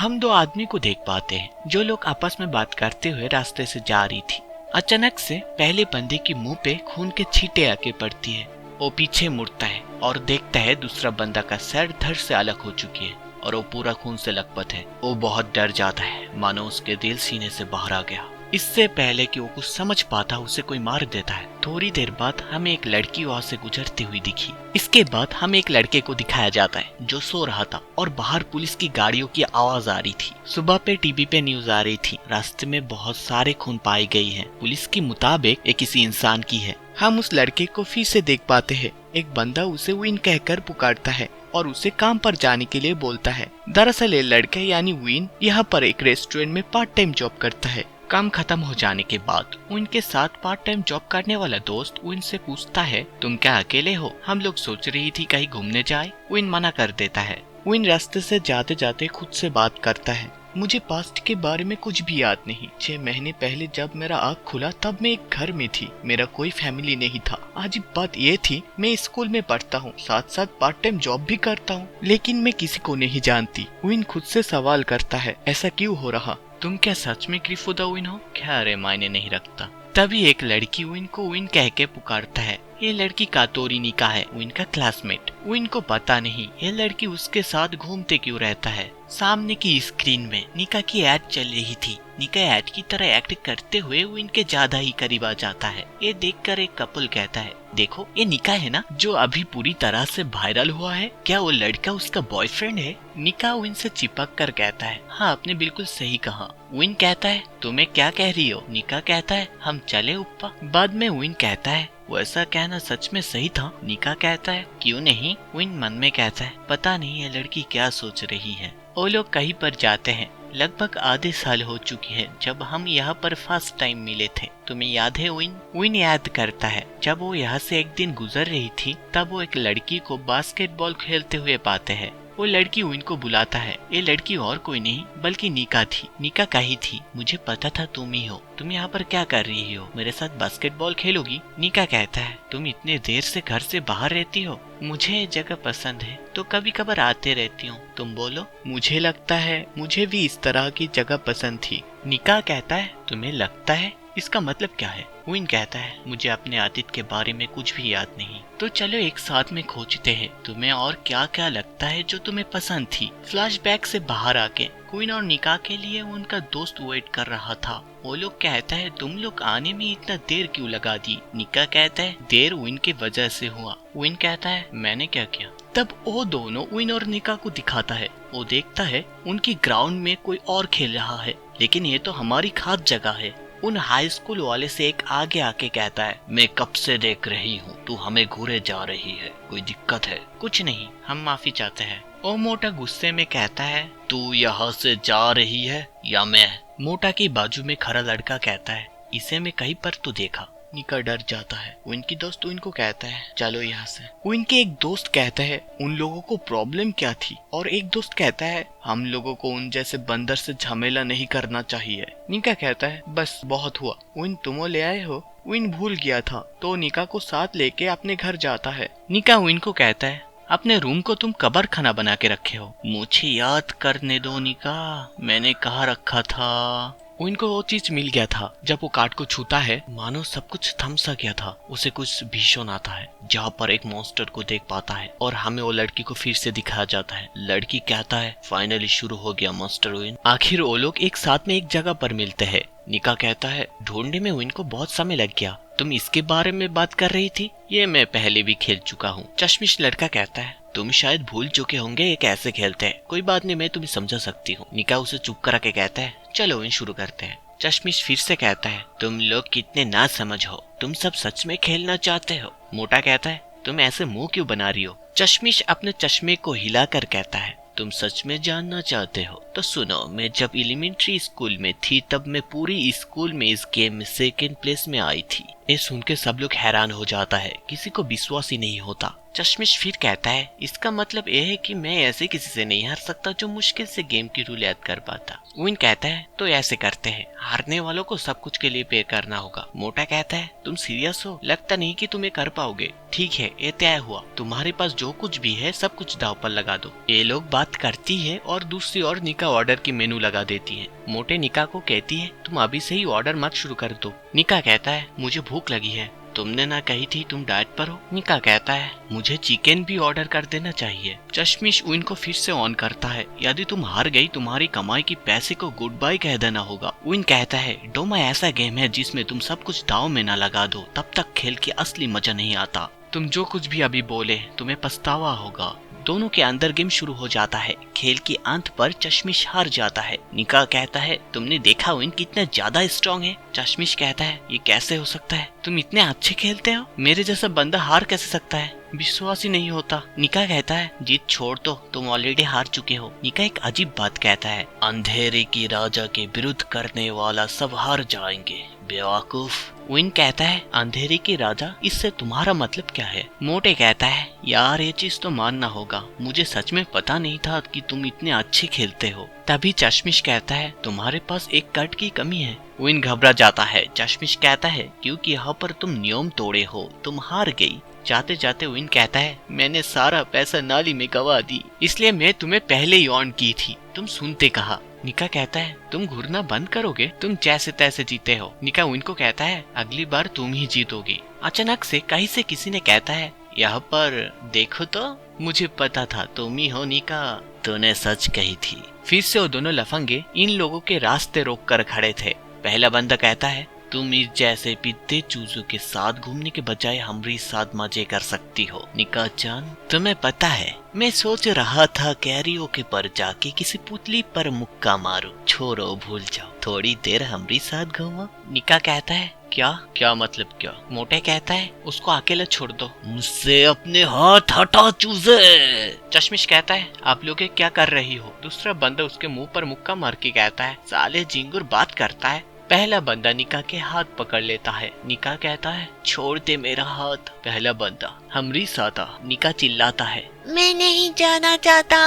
हम दो आदमी को देख पाते हैं जो लोग आपस में बात करते हुए रास्ते से जा रही थी। अचानक से पहले बंदे की मुंह पे खून के छींटे आके पड़ती है। वो पीछे मुड़ता है और देखता है दूसरा बंदा का सर धड़ से अलग हो चुकी है और वो पूरा खून से लथपथ है। वो बहुत डर जाता है, मानो उसके दिल सीने से बाहर आ गया। इससे पहले कि वो कुछ समझ पाता उसे कोई मार देता है। थोड़ी देर बाद हमें एक लड़की वहाँ से गुजरती हुई दिखी। इसके बाद हमें एक लड़के को दिखाया जाता है जो सो रहा था और बाहर पुलिस की गाड़ियों की आवाज आ रही थी। सुबह पे टीवी पे न्यूज आ रही थी, रास्ते में बहुत सारे खून पाई गई है। पुलिस के मुताबिक ये किसी इंसान की है। हम उस लड़के को फिर से देख पाते हैं। एक बंदा उसे विन कहकर पुकारता है और उसे काम पर जाने के लिए बोलता है। दरअसल ये लड़का यानी विन यहाँ पर एक रेस्टोरेंट में पार्ट टाइम जॉब करता है। काम खत्म हो जाने के बाद उनके साथ पार्ट टाइम जॉब करने वाला दोस्त उनसे पूछता है, तुम क्या अकेले हो? हम लोग सोच रही थी कहीं घूमने जाए। विन मना कर देता है। विन रास्ते से जाते जाते खुद से बात करता है, मुझे पास्ट के बारे में कुछ भी याद नहीं। 6 महीने पहले जब मेरा आँख खुला तब मैं एक घर में थी, मेरा कोई फैमिली नहीं था। अजीब बात ये थी, मैं स्कूल में पढ़ता हूँ, साथ साथ पार्ट टाइम जॉब भी करता हूँ, लेकिन मैं किसी को नहीं जानती। विन खुद से सवाल करता है, ऐसा क्यों हो रहा? तुम क्या सच में क्रिफुदा विन हो? क्या रे, मायने नहीं रखता। तभी एक लड़की विन को विन कह के पुकारता है। ये लड़की कातोरी निका है, विन का क्लासमेट। विन को पता नहीं ये लड़की उसके साथ घूमते क्यों रहता है। सामने की स्क्रीन में निका की ऐड चल रही थी। निका ऐड की तरह एक्ट करते हुए विन के ज्यादा ही करीब आ जाता है। ये देखकर एक कपल कहता है, देखो ये निका है ना जो अभी पूरी तरह से वायरल हुआ है? क्या वो लड़का उसका बॉयफ्रेंड है? निका विन से चिपक कर कहता है, हाँ आपने बिल्कुल सही कहा। विन कहता है, तुम्हें क्या कह रही हो? निका कहता है, हम चले ऊपर। बाद में विन कहता है, वैसा कहना सच में सही था। निका कहता है, क्यों नहीं? विन मन में कहता है, पता नहीं ये लड़की क्या सोच रही है। वो लोग कहीं पर जाते हैं। लगभग आधे साल हो चुके हैं जब हम यहाँ पर फर्स्ट टाइम मिले थे। तुम्हें याद है विन? विन याद करता है जब वो यहाँ से एक दिन गुजर रही थी तब वो एक लड़की को बास्केटबॉल खेलते हुए पाते हैं। वो लड़की विन को बुलाता है। ये लड़की और कोई नहीं बल्कि निका थी। निका कही थी, मुझे पता था तुम ही हो। तुम यहाँ पर क्या कर रही हो? मेरे साथ बास्केटबॉल खेलोगी? निका कहता है, तुम इतने देर से घर से बाहर रहती हो? मुझे ये जगह पसंद है तो कभी कभार आते रहती हूँ। तुम बोलो। मुझे लगता है मुझे भी इस तरह की जगह पसंद थी। निका कहता है, तुम्हें लगता है? इसका मतलब क्या है? विन कहता है, मुझे अपने अतीत के बारे में कुछ भी याद नहीं। तो चलो एक साथ में खोजते हैं, तुम्हें और क्या क्या लगता है जो तुम्हें पसंद थी। फ्लैशबैक से बाहर आके विन और निका के लिए उनका दोस्त वेट कर रहा था। वो लोग कहता है, तुम लोग आने में इतना देर क्यों लगा दी? निका कहता है, देर विन की वजह से हुआ। विन कहता है, मैंने क्या किया? तब वो दोनों विन और निका को दिखाता है। वो देखता है उनकी ग्राउंड में कोई और खेल रहा है, लेकिन ये तो हमारी खास जगह है। उन हाई स्कूल वाले से एक आगे आके कहता है, मैं कब से देख रही हूँ तू हमें घूरे जा रही है, कोई दिक्कत है? कुछ नहीं, हम माफी चाहते हैं। ओ मोटा गुस्से में कहता है, तू यहाँ से जा रही है या मैं? मोटा की बाजू में खड़ा लड़का कहता है, इसे मैं कहीं पर तो देखा। निका डर जाता है। विन की दोस्त विन को कहता है, चलो यहाँ से। विन के एक दोस्त कहता है, उन लोगों को प्रॉब्लम क्या थी? और एक दोस्त कहता है, हम लोगों को उन जैसे बंदर से झमेला नहीं करना चाहिए। निका कहता है, बस बहुत हुआ। विन तुम ले आए हो? विन भूल गया था तो निका को साथ लेके अपने घर जाता है। निका विन को कहता है, अपने रूम को तुम कबर खाना बना के रखे हो। मुझे याद करने दो निका, मैंने कहाँ रखा था। उनको वो चीज मिल गया था। जब वो कार्ड को छूता है मानो सब कुछ थम सा गया था। उसे कुछ भीषण आता है जहाँ पर एक मॉन्स्टर को देख पाता है और हमें वो लड़की को फिर से दिखाया जाता है। लड़की कहता है, फाइनली शुरू हो गया मॉन्स्टर विन। आखिर वो लोग एक साथ में एक जगह पर मिलते हैं। निका कहता है, ढूंढने में विन को बहुत समय लग गया। तुम इसके बारे में बात कर रही थी? ये मैं पहले भी खेल चुका हूँ। चश्मिश लड़का कहता है, तुम शायद भूल चुके होंगे ये कैसे खेलते हैं। कोई बात नहीं, मैं तुम्हें समझा सकती हूँ। निका उसे चुप करा के कहता है, चलो विन शुरू करते हैं। चश्मिश फिर से कहता है, तुम लोग कितने ना समझ हो, तुम सब सच में खेलना चाहते हो? मोटा कहता है, तुम ऐसे मुंह क्यों बना रही हो? चश्मिश अपने चश्मे को हिलाकर कहता है, तुम सच में जानना चाहते हो? तो सुनो, मैं जब एलिमेंट्री स्कूल में थी तब मैं पूरी स्कूल में इस गेम में सेकंड प्लेस में आई थी। ये सुन के सब लोग हैरान हो जाता है, किसी को विश्वास ही नहीं होता। चश्मिश फिर कहता है, इसका मतलब यह है कि मैं ऐसे किसी से नहीं हार सकता जो मुश्किल से गेम की रूल याद कर पाता। विन कहता है, तो ऐसे करते हैं, हारने वालों को सब कुछ के लिए पे करना होगा। मोटा कहता है, तुम सीरियस हो? लगता नहीं कि तुम ये कर पाओगे। ठीक है, ये तय हुआ, तुम्हारे पास जो कुछ भी है सब कुछ दांव पर लगा दो। ये लोग बात करती है और दूसरी ओर निका ऑर्डर की मेनू लगा देती है। मोटे निका को कहती है, तुम अभी से ही ऑर्डर मत शुरू कर दो। निका कहता है, मुझे भूख लगी है, तुमने ना कही थी तुम डाइट पर हो। निका कहता है, मुझे चिकन भी ऑर्डर कर देना चाहिए। चश्मिश विन को फिर से ऑन करता है, यदि तुम हार गई तुम्हारी कमाई की पैसे को गुड बाय कह देना होगा। विन कहता है, डोमा ऐसा गेम है जिसमें तुम सब कुछ दाव में न लगा दो, तब तक खेल की असली मजा नहीं आता। तुम जो कुछ भी अभी बोले तुम्हें पछतावा होगा। दोनों के अंदर गेम शुरू हो जाता है। खेल के अंत पर चश्मिश हार जाता है। निका कहता है, तुमने देखा विन कितना ज्यादा स्ट्रॉन्ग है। चश्मिश कहता है, ये कैसे हो सकता है? तुम इतने अच्छे खेलते हो, मेरे जैसा बंदा हार कैसे सकता है? विश्वास ही नहीं होता। निका कहता है, जीत छोड़ दो, तुम ऑलरेडी हार चुके हो। निका एक अजीब बात कहता है, अंधेरे की राजा के विरुद्ध करने वाला सब हार जाएंगे, बेवकूफ। विन कहता है, अंधेरे की राजा, इससे तुम्हारा मतलब क्या है? मोटे कहता है, यार ये चीज तो मानना होगा, मुझे सच में पता नहीं था कि तुम इतने अच्छे खेलते हो। तभी चश्मिश कहता है, तुम्हारे पास एक कट की कमी है। विन घबरा जाता है। चश्मिश कहता है, क्योंकि यहाँ पर तुम नियम तोड़े हो, तुम हार गई। जाते जाते विन कहता है, मैंने सारा पैसा नाली में गवा दी, इसलिए मैं तुम्हें पहले ही ऑन की थी, तुम सुनते कहा। निका कहता है, तुम घूरना बंद करोगे? तुम जैसे तैसे जीते हो। निका विन को कहता है, अगली बार तुम ही जीतोगी। अचानक से कहीं से किसी ने कहता है, यहाँ पर देखो तो, मुझे पता था तुम ही हो निका, तूने सच कही थी। फिर से वो दोनों लफंगे इन लोगों के रास्ते रोक कर खड़े थे। पहला बंदा कहता है, तुम इस जैसे पिद्दे चूजों के साथ घूमने के बजाय हमारे साथ मजे कर सकती हो। निका चान, तुम्हें पता है मैं सोच रहा था कैरियोके पर जाके किसी पुतली पर मुक्का मारूं। छोड़ो, भूल जाओ, थोड़ी देर हमारे साथ घूमो। निका कहता है, क्या मतलब क्या? मोटे कहता है, उसको अकेला छोड़ दो। मुझसे अपने हाथ हटा चूजे। चश्मिश कहता है, आप लोग क्या कर रही हो? दूसरा बंदा उसके मुंह पर मुक्का मार के कहता है, साले झिंगुर बात करता है। पहला बंदा निका के हाथ पकड़ लेता है। निका कहता है, छोड़ दे मेरा हाथ। पहला बंदा, हमरी साथा। निका चिल्लाता है, मैं नहीं जाना चाहता।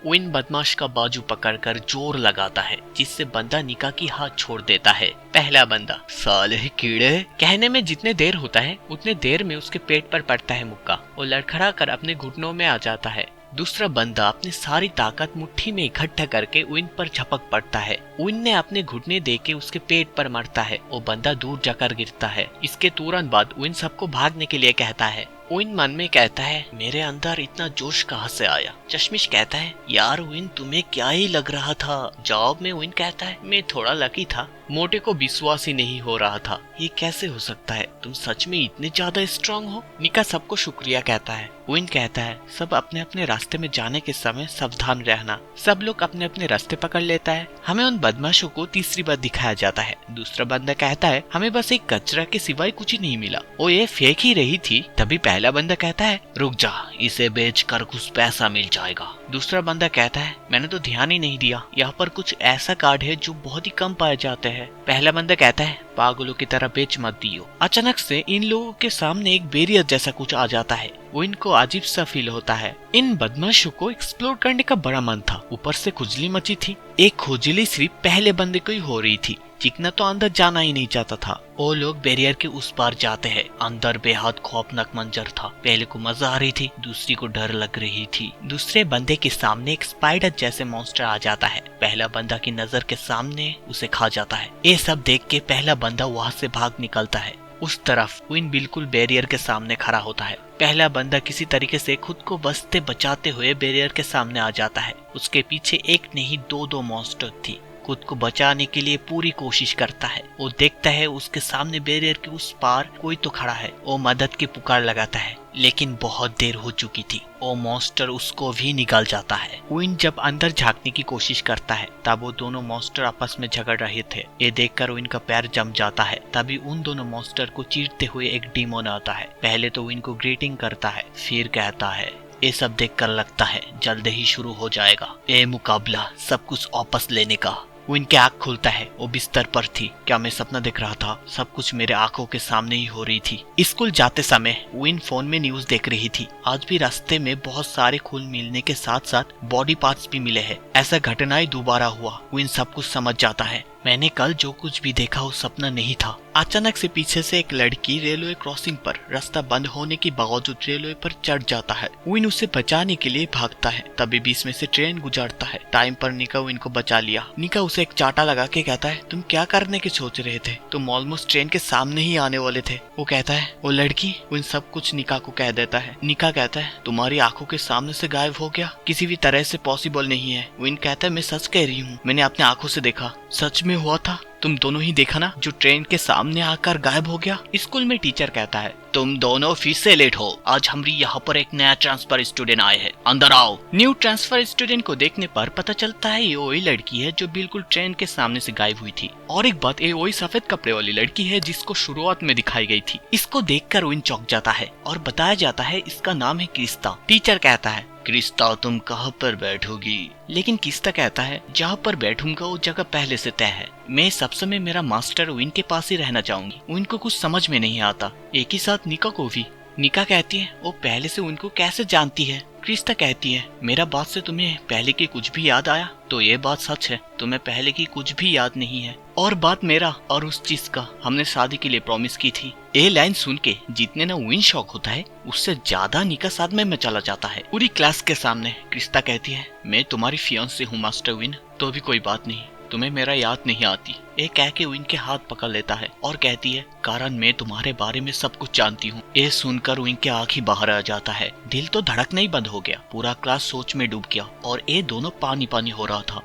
विन बदमाश का बाजू पकड़कर जोर लगाता है, जिससे बंदा निका की हाथ छोड़ देता है। पहला बंदा, साले कीड़े। कहने में जितने देर होता है उतने देर में उसके पेट पर पड़ता है मुक्का। वो लड़खड़ा कर अपने घुटनों में आ जाता है। दूसरा बंदा अपनी सारी ताकत मुट्ठी में इकट्ठा करके विन पर झपक पड़ता है। विन ने अपने घुटने देके उसके पेट पर मारता है। वो बंदा दूर जाकर गिरता है। इसके तुरंत बाद विन सबको भागने के लिए कहता है। विन मन में कहता है, मेरे अंदर इतना जोश कहाँ से आया? चश्मिश कहता है, यार विन तुम्हें क्या ही लग रहा था? जवाब में विन कहता है, मैं थोड़ा लकी था। मोटे को विश्वास ही नहीं हो रहा था, ये कैसे हो सकता है? तुम सच में इतने ज्यादा स्ट्रांग हो? निका सबको शुक्रिया कहता है। विन कहता है, सब अपने अपने रास्ते में जाने के समय सावधान रहना। सब लोग अपने अपने रास्ते पकड़ लेता है। हमें उन बदमाशों को तीसरी बार दिखाया जाता है। दूसरा बंदा कहता है, हमें बस एक कचरा के सिवाय कुछ ही नहीं मिला, वो ये फेंक ही रही थी। तभी पहला बंदा कहता है, रुक जा, इसे बेच कर कुछ पैसा मिल जाएगा। दूसरा बंदा कहता है, मैंने तो ध्यान ही नहीं दिया, यहाँ पर कुछ ऐसा कार्ड है जो बहुत ही कम पाए जाते हैं। पहला बंदा कहता है, पागलों की तरह बेच मत दियो। अचानक से इन लोगों के सामने एक बैरियर जैसा कुछ आ जाता है। वो इनको अजीब सा फील होता है। इन बदमाशों को एक्सप्लोर करने का बड़ा मन था, ऊपर से खुजली मची थी। एक खुजली सिर्फ पहले बंदे को ही हो रही थी, चिकना तो अंदर जाना ही नहीं चाहता था। वो लोग बैरियर के उस पार जाते हैं। अंदर बेहद खौफनाक मंजर था। पहले को मजा आ रही थी, दूसरी को डर लग रही थी। दूसरे बंदे के सामने एक स्पाइडर जैसे मॉन्स्टर आ जाता है। पहला बंदा की नजर के सामने उसे खा जाता है। ये सब देख के पहला बंदा वहाँ से भाग निकलता है। उस तरफ विन बिल्कुल बैरियर के सामने खड़ा होता है। पहला बंदा किसी तरीके से खुद को बचते बचाते हुए बैरियर के सामने आ जाता है। उसके पीछे एक नहीं दो मॉन्स्टर थी। खुद को बचाने के लिए पूरी कोशिश करता है। वो देखता है उसके सामने बैरियर के उस पार कोई तो खड़ा है। वो मदद की पुकार लगाता है, लेकिन बहुत देर हो चुकी थी। वो मॉन्स्टर उसको भी निकाल जाता है। विन जब अंदर झांकने की कोशिश करता है तब वो दोनों मॉन्स्टर आपस में झगड़ रहे थे। ये देखकर विन का पैर जम जाता है। तभी उन दोनों मॉन्स्टर को चीरते हुए एक डीमोन आता है। पहले तो विन को ग्रीटिंग करता है, फिर कहता है, ये सब देखकर लगता है जल्द ही शुरू हो जाएगा ये मुकाबला सब कुछ वापस लेने का। विन की आँख खुलता है। वो बिस्तर पर थी। क्या मैं सपना देख रहा था? सब कुछ मेरे आंखों के सामने ही हो रही थी। स्कूल जाते समय विन फोन में न्यूज देख रही थी। आज भी रास्ते में बहुत सारे खून मिलने के साथ साथ बॉडी पार्ट्स भी मिले हैं। ऐसा घटनाएं दोबारा हुआ। विन सब कुछ समझ जाता है। मैंने कल जो कुछ भी देखा वो सपना नहीं था। अचानक से पीछे से एक लड़की रेलवे क्रॉसिंग पर रास्ता बंद होने के बावजूद रेलवे पर चढ़ जाता है। विन उसे बचाने के लिए भागता है। तभी बीच में से ट्रेन गुजरता है। टाइम पर निका विन को बचा लिया। निका उसे एक चाटा लगा के कहता है, तुम क्या करने की सोच रहे थे? तुम ऑलमोस्ट ट्रेन के सामने ही आने वाले थे। वो कहता है, वो लड़की विन सब कुछ निका को कह देता है। निका कहता है, तुम्हारी आंखों के सामने से गायब हो गया? किसी भी तरह से पॉसिबल नहीं है। विन कहता है, मैं सच कह रही हूँ, मैंने अपने आंखों से देखा। सच में हुआ था? तुम दोनों ही देखा ना, जो ट्रेन के सामने आकर गायब हो गया। स्कूल में टीचर कहता है, तुम दोनों फिर से लेट हो। आज हमारी यहाँ पर एक नया ट्रांसफर स्टूडेंट आए हैं, अंदर आओ। न्यू ट्रांसफर स्टूडेंट को देखने पर पता चलता है ये वही लड़की है जो बिल्कुल ट्रेन के सामने से गायब हुई थी। और एक बात, ये वही सफेद कपड़े वाली लड़की है जिसको शुरुआत में दिखाई गई थी। इसको देखकर विन चौंक जाता है और बताया जाता है इसका नाम है क्रिस्ता। टीचर कहता है, क्रिस्ता तुम कहाँ पर बैठोगी? लेकिन क्रिस्ता कहता है, जहाँ पर बैठूंगा वो जगह पहले से तय है। मैं सब समय मेरा मास्टर विन के पास ही रहना चाहूंगी। विन को कुछ समझ में नहीं आता। एक ही साथ निका को भी। निका कहती है, वो पहले से उनको कैसे जानती है? क्रिस्ता कहती है, मेरा बात से तुम्हें पहले की कुछ भी याद आया? तो ये बात सच है, तुम्हें पहले की कुछ भी याद नहीं है। और बात मेरा और उस चीज का हमने शादी के लिए प्रॉमिस की थी। ये लाइन सुन के जितने ना विन शॉक होता है, उससे ज्यादा निका साथ में चला जाता है। पूरी क्लास के सामने क्रिस्ता कहती है, मैं तुम्हारी फियांसे हूँ मास्टर विन, तो भी कोई बात नहीं, तुम्हें मेरा याद नहीं आती। ये कह के विन के हाथ पकड़ लेता है और कहती है, कारण मैं तुम्हारे बारे में सब कुछ जानती हूँ। ये सुनकर विन के आँख ही बाहर आ जाता है। दिल तो धड़कना ही बंद हो गया। पूरा क्लास सोच में डूब गया और ये दोनों पानी पानी हो रहा था।